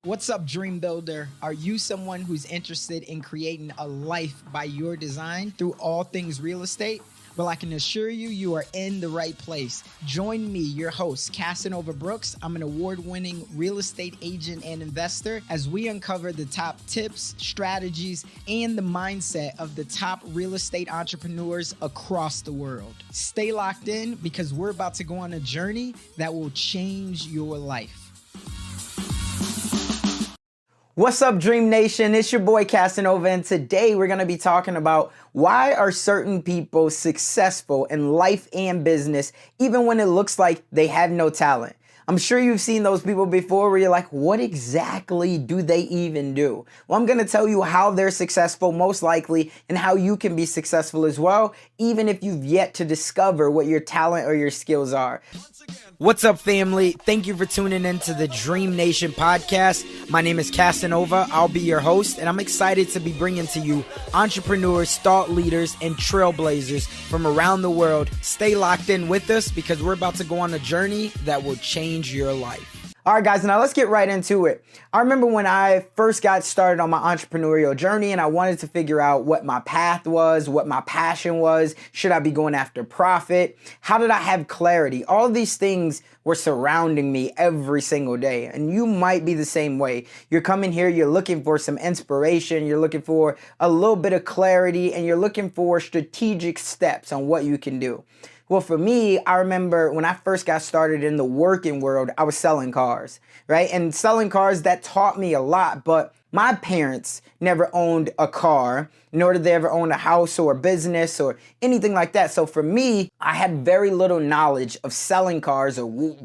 What's up, Dream Builder? Are you someone who's interested in creating a life by your design through all things real estate? Well, I can assure you, you are in the right place. Join me, your host, Casanova Brooks. I'm an award-winning real estate agent and investor as we uncover the top tips, strategies, and the mindset of the top real estate entrepreneurs across the world. Stay locked in because we're about to go on a journey that will change your life. What's up, DreamNation? It's your boy Casanova, and today we're going to be talking about why are certain people successful in life and business even when it looks like they have no talent. I'm sure you've seen those people before where you're like, what exactly do they even do? Well, I'm going to tell you how they're successful most likely and how you can be successful as well, even if you've yet to discover what your talent or your skills are. What's up, family? Thank you for tuning in to the DreamNation podcast. My name is Casanova. I'll be your host, and I'm excited to be bringing to you entrepreneurs, thought leaders, and trailblazers from around the world. Stay locked in with us because we're about to go on a journey that will change your life. All right, guys, now let's get right into it. I remember when I first got started on my entrepreneurial journey and I wanted to figure out what my path was, what my passion was. Should I be going after profit? How did I have clarity? All of these things were surrounding me every single day. And you might be the same way. You're coming here, you're looking for some inspiration, you're looking for a little bit of clarity, and you're looking for strategic steps on what you can do. Well, for me, I remember when I first got started in the working world, I was selling cars, right? And selling cars, that taught me a lot, but my parents never owned a car, nor did they ever own a house or a business or anything like that. So for me, I had very little knowledge of selling cars or,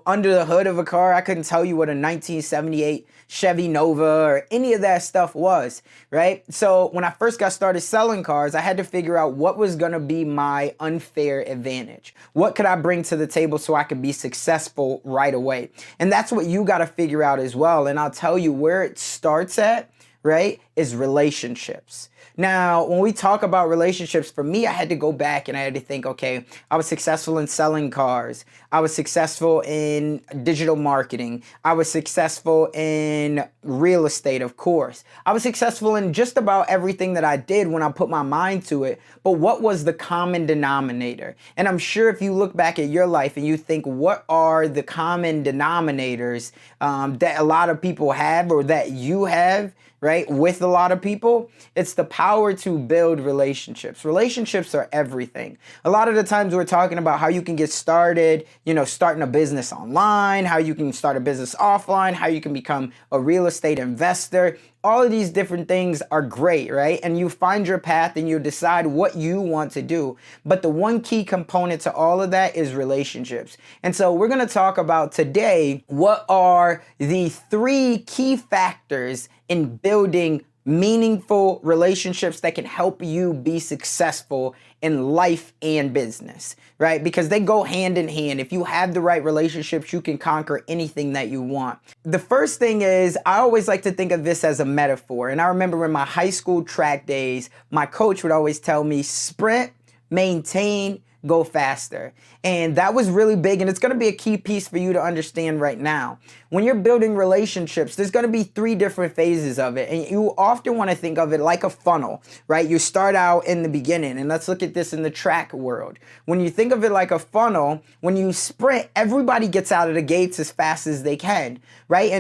under the hood of a car. I couldn't tell you what a 1978 Chevy Nova or any of that stuff was, right? So when I first got started selling cars, I had to figure out what was going to be my unfair advantage. What could I bring to the table so I could be successful right away? And that's what you got to figure out as well. And I'll tell you where it starts at, right, is relationships. Now, when we talk about relationships, for me, I had to go back and I had to think, okay, I was successful in selling cars. I was successful in digital marketing. I was successful in real estate, of course. I was successful in just about everything that I did when I put my mind to it. But what was the common denominator? And I'm sure if you look back at your life and you think, what are the common denominators that a lot of people have or that you have, right, with a lot of people? It's the power to build relationships. Relationships are everything. A lot of the times we're talking about how you can get started, starting a business online, how you can start a business offline, how you can become a real estate investor. All of these different things are great, right? And you find your path and you decide what you want to do. But the one key component to all of that is relationships. And so we're going to talk about today, what are the 3 key factors in building meaningful relationships that can help you be successful in life and business, right? Because they go hand in hand. If you have the right relationships, you can conquer anything that you want. The first thing is, I always like to think of this as a metaphor. And I remember in my high school track days, my coach would always tell me, sprint, maintain, go faster. And that was really big, and it's going to be a key piece for you to understand right now. When you're building relationships, there's going to be 3 different phases of it, and you often want to think of it like a funnel, right? You start out in the beginning, and let's look at this in the track world. When you think of it like a funnel, when you sprint, everybody gets out of the gates as fast as they can, right?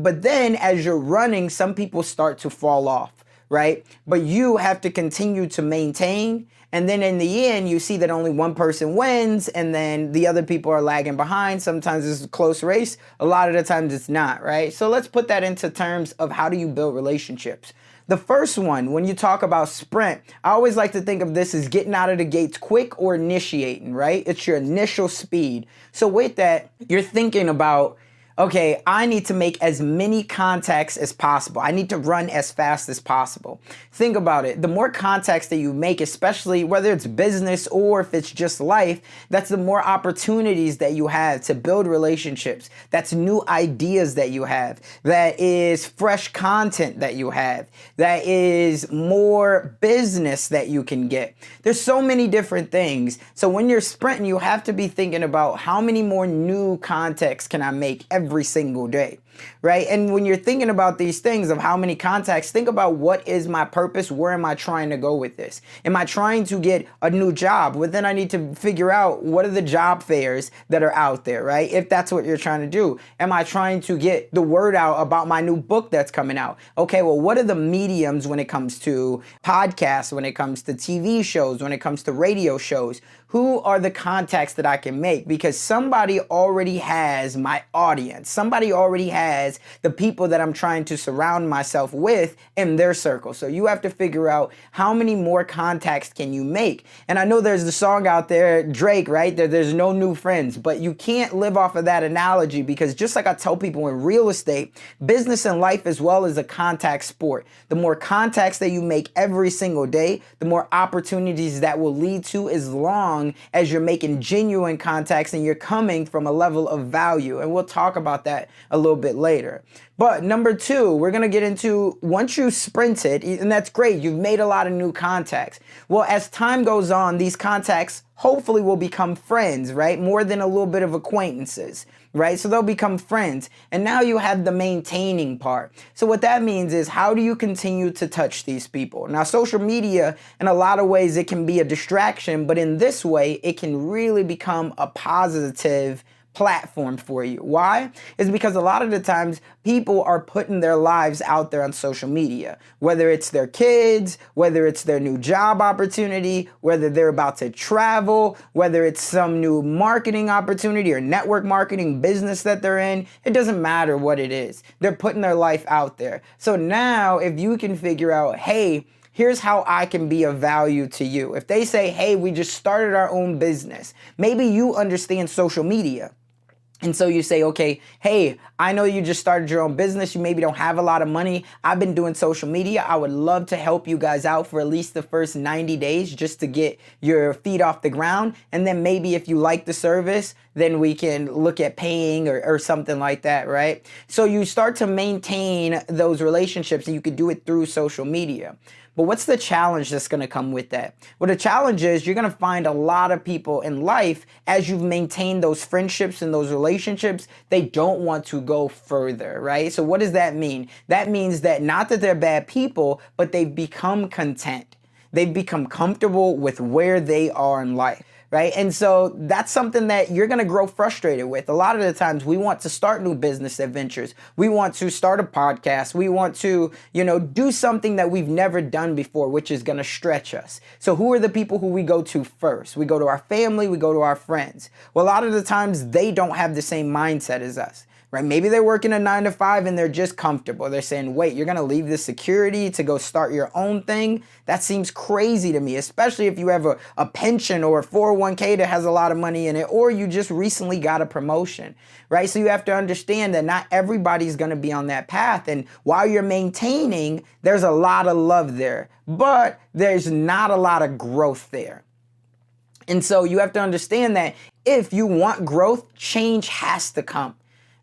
But then as you're running, some people start to fall off, right? But you have to continue to maintain. And then in the end, you see that only one person wins and then the other people are lagging behind. Sometimes it's a close race. A lot of the times it's not, right? So let's put that into terms of how do you build relationships. The first one, when you talk about sprint, I always like to think of this as getting out of the gates quick or initiating, right? It's your initial speed. So with that, you're thinking about, okay, I need to make as many contacts as possible. I need to run as fast as possible. Think about it. The more contacts that you make, especially whether it's business or if it's just life, that's the more opportunities that you have to build relationships. That's new ideas that you have. That is fresh content that you have. That is more business that you can get. There's so many different things. So when you're sprinting, you have to be thinking about how many more new contacts can I make every single day. right? And when you're thinking about these things of how many contacts, think about what is my purpose? Where am I trying to go with this? Am I trying to get a new job? Well, then I need to figure out what are the job fairs that are out there, right? If that's what you're trying to do. Am I trying to get the word out about my new book that's coming out? Okay, well, what are the mediums when it comes to podcasts, when it comes to TV shows, when it comes to radio shows? Who are the contacts that I can make? Because somebody already has my audience. Somebody already has the people that I'm trying to surround myself with in their circle. So you have to figure out how many more contacts can you make. And I know there's the song out there, Drake, right? There's no new friends, but you can't live off of that analogy, because just like I tell people in real estate, business and life as well is a contact sport. The more contacts that you make every single day, the more opportunities that will lead to, as long as you're making genuine contacts and you're coming from a level of value. And we'll talk about that a little bit later. But number two, we're going to get into, once you sprinted, and that's great, you've made a lot of new contacts. Well, as time goes on, these contacts hopefully will become friends, right? More than a little bit of acquaintances, right? So they'll become friends. And now you have the maintaining part. So what that means is, how do you continue to touch these people? Now, social media, in a lot of ways, it can be a distraction, but in this way, it can really become a positive platform for you. Why? Is because a lot of the times people are putting their lives out there on social media, whether it's their kids, whether it's their new job opportunity, whether they're about to travel, whether it's some new marketing opportunity or network marketing business that they're in. It doesn't matter what it is. They're putting their life out there. So now if you can figure out, hey, here's how I can be of value to you. If they say, hey, we just started our own business, maybe you understand social media. And so you say, okay, hey, I know you just started your own business. You maybe don't have a lot of money. I've been doing social media. I would love to help you guys out for at least the first 90 days just to get your feet off the ground. And then maybe if you like the service, then we can look at paying or something like that, right? So you start to maintain those relationships, and you could do it through social media. But what's the challenge that's going to come with that? Well, the challenge is you're going to find a lot of people in life, as you've maintained those friendships and those relationships, they don't want to go further, right? So what does that mean? That means that not that they're bad people, but they've become content. They've become comfortable with where they are in life. Right? And so that's something that you're going to grow frustrated with. A lot of the times we want to start new business adventures. We want to start a podcast. We want to, do something that we've never done before, which is going to stretch us. So who are the people who we go to first? We go to our family. We go to our friends. Well, a lot of the times they don't have the same mindset as us. Right? Maybe they're working a 9-to-5 and they're just comfortable. They're saying, wait, you're going to leave the security to go start your own thing? That seems crazy to me, especially if you have a pension or a 401k that has a lot of money in it, or you just recently got a promotion, right? So you have to understand that not everybody's going to be on that path. And while you're maintaining, there's a lot of love there, but there's not a lot of growth there. And so you have to understand that if you want growth, change has to come.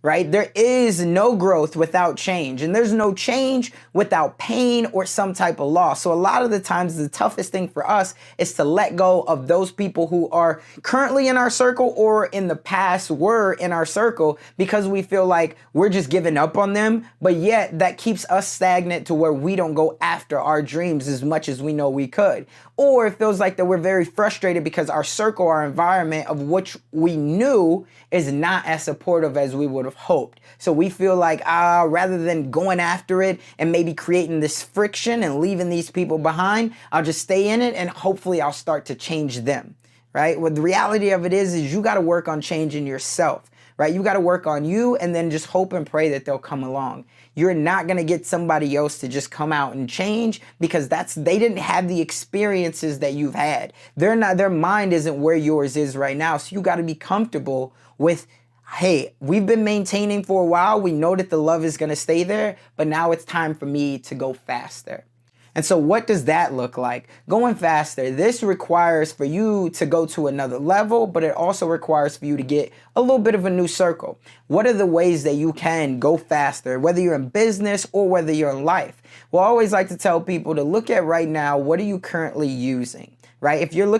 Right? There is no growth without change, and there's no change without pain or some type of loss. So a lot of the times the toughest thing for us is to let go of those people who are currently in our circle or in the past were in our circle, because we feel like we're just giving up on them, but yet that keeps us stagnant to where we don't go after our dreams as much as we know we could. Or it feels like that we're very frustrated because our circle, our environment of which we knew is not as supportive as we would have hoped. So we feel like, rather than going after it and maybe creating this friction and leaving these people behind, I'll just stay in it and hopefully I'll start to change them, right? Well, the reality of it is you got to work on changing yourself, right? You got to work on you and then just hope and pray that they'll come along. You're not going to get somebody else to just come out and change, because they didn't have the experiences that you've had. Their mind isn't where yours is right now. So you got to be comfortable with, hey, we've been maintaining for a while. We know that the love is going to stay there, but now it's time for me to go faster. And so what does that look like? Going faster. This requires for you to go to another level, but it also requires for you to get a little bit of a new circle. What are the ways that you can go faster, whether you're in business or whether you're in life? Well, I always like to tell people to look at right now, what are you currently using, right? If you're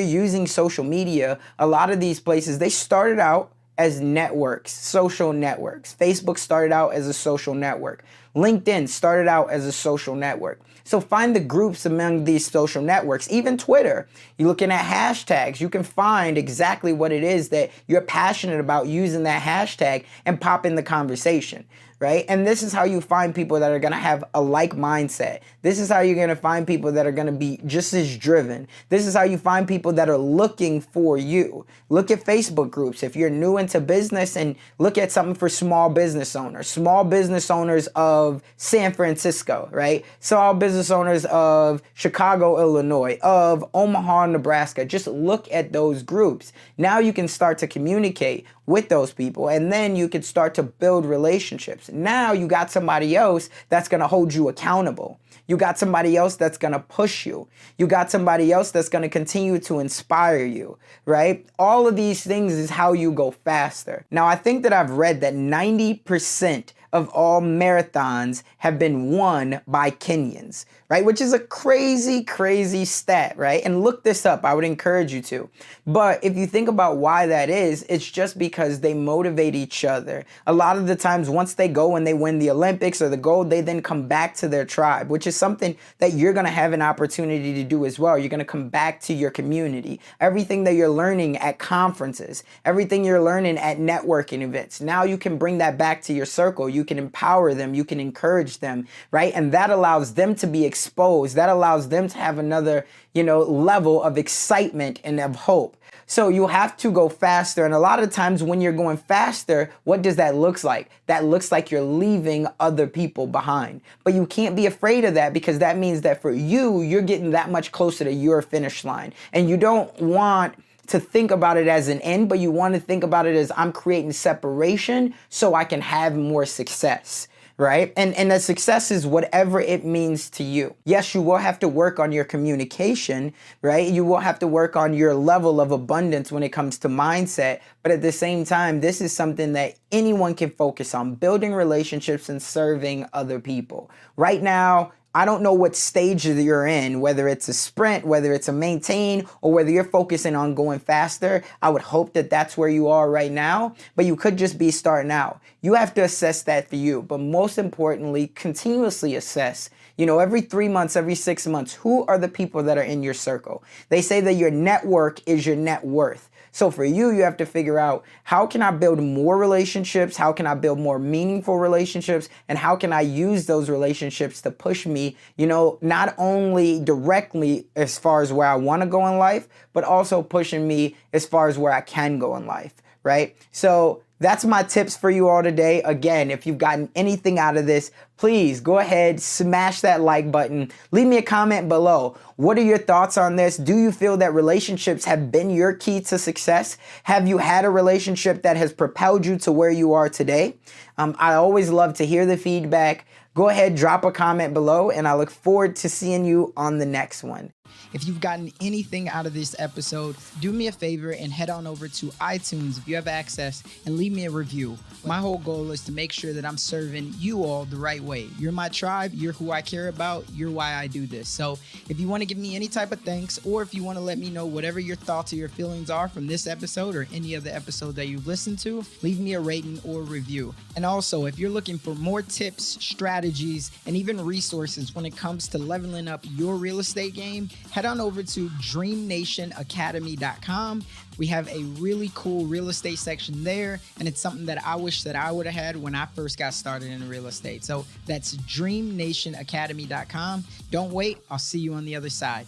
using social media, a lot of these places, they started out as networks, social networks. Facebook started out as a social network. LinkedIn started out as a social network. So find the groups among these social networks, even Twitter. You're looking at hashtags. You can find exactly what it is that you're passionate about using that hashtag and pop in the conversation, right? And this is how you find people that are going to have a like mindset. This is how you're going to find people that are going to be just as driven. This is how you find people that are looking for you. Look at Facebook groups. If you're new into business, and look at something for small business owners of San Francisco, right? Small business owners of Chicago, Illinois, of Omaha, Nebraska. Just look at those groups. Now you can start to communicate with those people, and then you can start to build relationships. Now you got somebody else that's going to hold you accountable. You got somebody else that's going to push you. You got somebody else that's going to continue to inspire you, right? All of these things is how you go faster. Now, I think that I've read that 90% of all marathons have been won by Kenyans, right? Which is a crazy, crazy stat, right? And look this up. I would encourage you to. But if you think about why that is, it's just because they motivate each other. A lot of the times, once they go and they win the Olympics or the gold, they then come back to their tribe, which is something that you're going to have an opportunity to do as well. You're going to come back to your community. Everything that you're learning at conferences, everything you're learning at networking events, now you can bring that back to your circle. You can empower them, you can encourage them, right? And that allows them to be exposed. That allows them to have another, level of excitement and of hope. So you have to go faster. And a lot of times when you're going faster, what does that look like? That looks like you're leaving other people behind. But you can't be afraid of that, because that means that for you, you're getting that much closer to your finish line. And you don't want to think about it as an end, but you want to think about it as, I'm creating separation so I can have more success, right? And the success is whatever it means to you. Yes, you will have to work on your communication, right? You will have to work on your level of abundance when it comes to mindset. But at the same time, this is something that anyone can focus on, building relationships and serving other people. Right now, I don't know what stage you're in, whether it's a sprint, whether it's a maintain, or whether you're focusing on going faster. I would hope that that's where you are right now, but you could just be starting out. You have to assess that for you, but most importantly, continuously assess. Every 3 months, every 6 months, who are the people that are in your circle? They say that your network is your net worth. So for you, you have to figure out, how can I build more relationships? How can I build more meaningful relationships? And how can I use those relationships to push me, not only directly as far as where I want to go in life, but also pushing me as far as where I can go in life, right? So that's my tips for you all today. Again, if you've gotten anything out of this, please go ahead, smash that like button. Leave me a comment below. What are your thoughts on this? Do you feel that relationships have been your key to success? Have you had a relationship that has propelled you to where you are today? I always love to hear the feedback. Go ahead, drop a comment below, and I look forward to seeing you on the next one. If you've gotten anything out of this episode, do me a favor and head on over to iTunes if you have access and leave me a review. My whole goal is to make sure that I'm serving you all the right way. You're my tribe. You're who I care about. You're why I do this. So if you want to give me any type of thanks, or if you want to let me know whatever your thoughts or your feelings are from this episode or any other episode that you've listened to, leave me a rating or review. And also, if you're looking for more tips, strategies, and even resources when it comes to leveling up your real estate game, head on over to DreamNationAcademy.com. We have a really cool real estate section there, and it's something that I wish that I would have had when I first got started in real estate. So that's DreamNationAcademy.com. Don't wait. I'll see you on the other side.